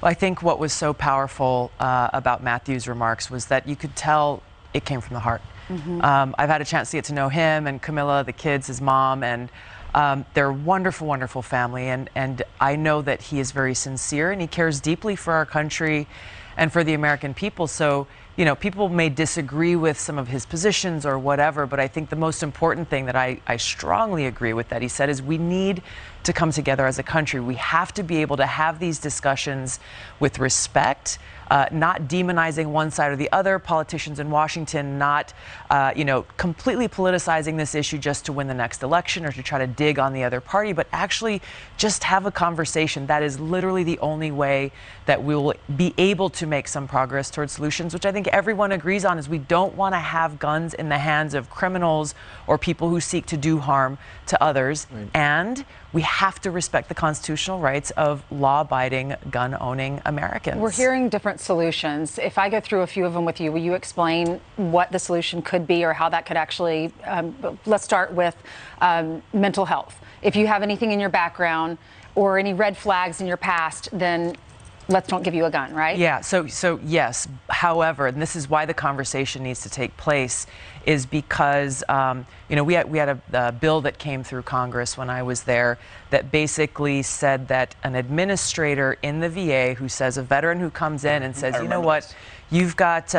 Well, I think what was so powerful about Matthew's remarks was that you could tell it came from the heart. I've had a chance to get to know him and Camilla, the kids, his mom, and they're a wonderful, wonderful family. And I know that he is very sincere and he cares deeply for our country and for the American people. So, you know, people may disagree with some of his positions or whatever, but I think the most important thing that I strongly agree with that he said is we need to come together as a country. We have to be able to have these discussions with respect, not demonizing one side or the other, politicians in Washington not, you know, completely politicizing this issue just to win the next election or to try to dig on the other party, but actually just have a conversation. That is literally the only way that we will be able to make some progress towards solutions, which I think everyone agrees on, is we don't want to have guns in the hands of criminals or people who seek to do harm to others. Right. And we have to respect the constitutional rights of law-abiding, gun-owning Americans. We're hearing different solutions. If I go through a few of them with you, will you explain what the solution could be or how that could actually, let's start with mental health. If you have anything in your background or any red flags in your past, then let's don't give you a gun, right? Yeah, so yes. However, and this is why the conversation needs to take place, is because, you know, we had a bill that came through Congress when I was there that basically said that an administrator in the VA who says a veteran who comes in and says, you know what, you've got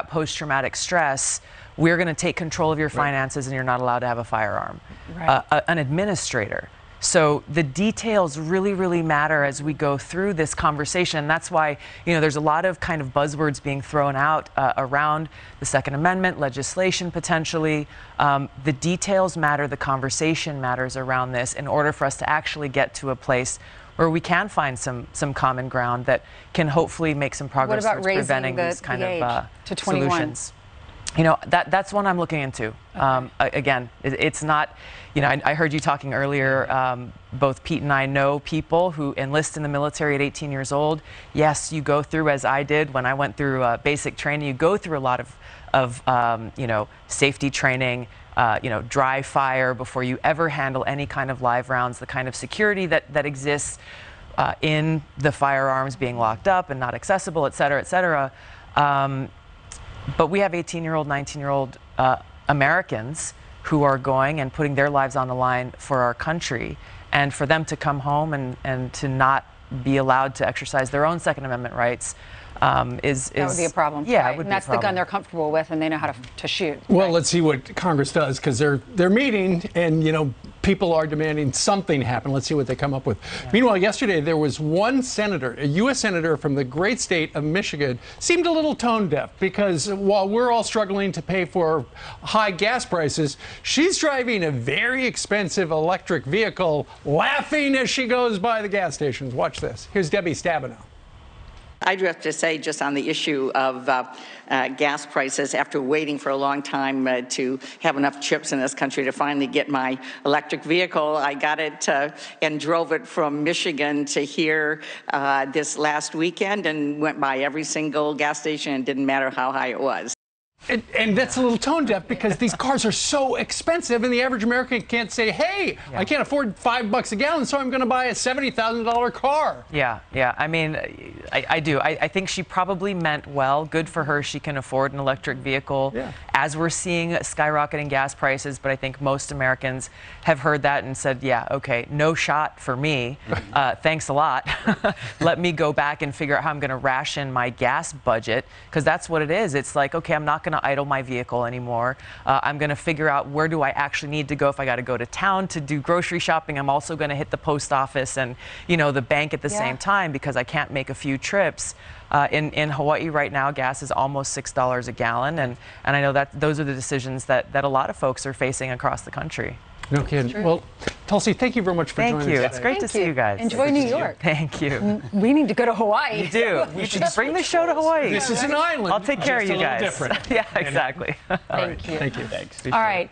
post-traumatic stress, we're going to take control of your finances and you're not allowed to have a firearm. Right. An administrator. So the details really, really matter as we go through this conversation. And that's why, you know, there's a lot of kind of buzzwords being thrown out around the Second Amendment, legislation potentially. The details matter, the conversation matters around this in order for us to actually get to a place where we can find some common ground that can hopefully make some progress towards preventing these kind of to 21? Solutions. You know, that's one I'm looking into. Okay. Again, it's not, you know, I heard you talking earlier, both Pete and I know people who enlist in the military at 18 years old. Yes, you go through, as I did when I went through basic training, you go through a lot of you know, safety training, you know, dry fire before you ever handle any kind of live rounds, the kind of security that exists in the firearms being locked up and not accessible, et cetera, et cetera. But we have 18-year-old, 19-year-old Americans who are going and putting their lives on the line for our country. And for them to come home and to not be allowed to exercise their own Second Amendment rights that would be a problem. Yeah, right. it would and be that's a problem. The gun they're comfortable with and they know how to shoot. Well, right? Let's see what Congress does, because they're meeting and, you know, people are demanding something happen. Let's see what they come up with. Yeah. Meanwhile, yesterday there was one senator, a U.S. senator from the great state of Michigan, seemed a little tone deaf because while we're all struggling to pay for high gas prices, she's driving a very expensive electric vehicle, laughing as she goes by the gas stations. Watch this. Here's Debbie Stabenow. I do have to say, just on the issue of gas prices, after waiting for a long time to have enough chips in this country to finally get my electric vehicle, I got it and drove it from Michigan to here this last weekend and went by every single gas station, and didn't matter how high it was. And that's a little tone deaf because these cars are so expensive, and the average American can't say, hey, I can't afford $5 a gallon, so I'm going to buy a $70,000 car. Yeah. I mean, I do. I think she probably meant well. Good for her. She can afford an electric vehicle. Yeah. As we're seeing skyrocketing gas prices, but I think most Americans have heard that and said, yeah, okay, no shot for me. Thanks a lot. Let me go back and figure out how I'm going to ration my gas budget, because that's what it is. It's like, okay, I'm not going to idle my vehicle anymore. I'm going to figure out where do I actually need to go. If I got to go to town to do grocery shopping, I'm also going to hit the post office and, you know, the bank at the same time because I can't make a few trips. In Hawaii right now, gas is almost $6 a gallon, and I know that those are the decisions that a lot of folks are facing across the country. No kidding. Well, Tulsi, thank you very much for joining us. Thank you. It's great to see you guys. Enjoy New York. Thank you. We need to go to Hawaii. You do. You should bring the show to Hawaii. This is an island. I'll take care of you guys. Different. Yeah, exactly. Thank you. Thank you. Thanks. All right.